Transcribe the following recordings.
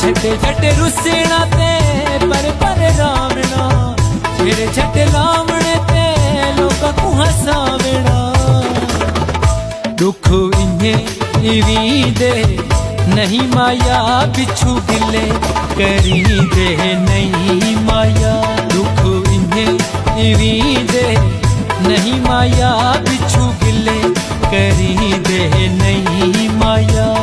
झटे झटे रुसना ते पर रावणा, फिर झटे लावणे ते लोका को हसावणा। दुख इन्हे इवी दे नहीं माया, बिच्छू गिले करी दे नहीं माया। दुख इन्हे इवी दे नहीं माया, बिच्छू गिले करी दे नहीं माया।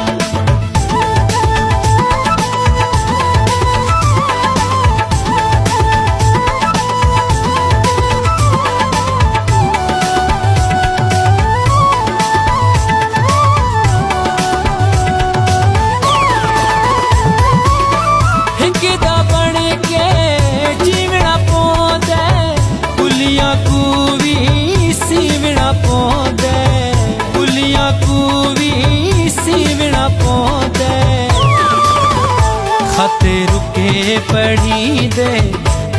खाते रुके पड़ी दे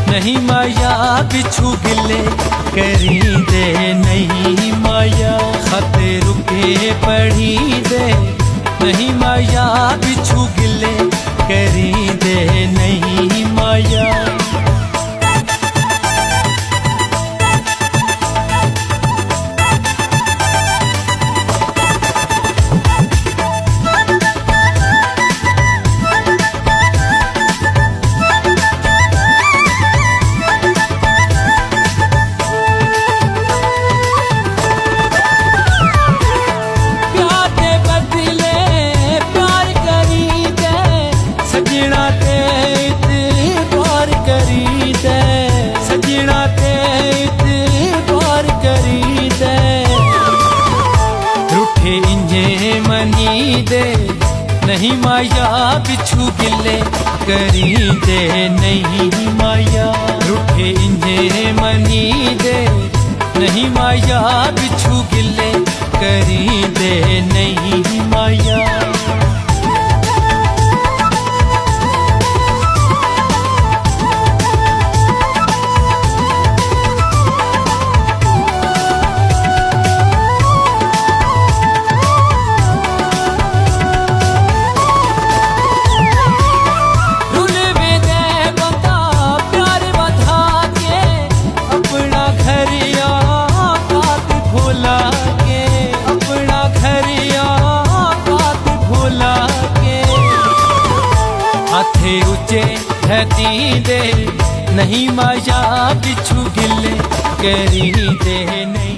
नहीं माया, बिच्छू गिले करी दे नहीं माया। खाते रुके पड़ी दे नहीं माया, बिच्छू गिले करी दे नहीं माया। मनी दे नहीं माया, बिच्छू गिले करी दे नहीं माया। रूठे इंजे मनी दे नहीं माया, बिच्छू गिले करी दे नहीं माया। हाथे ऊंचे धरती दे नहीं माया, बिच्छू गिले करी दे नहीं।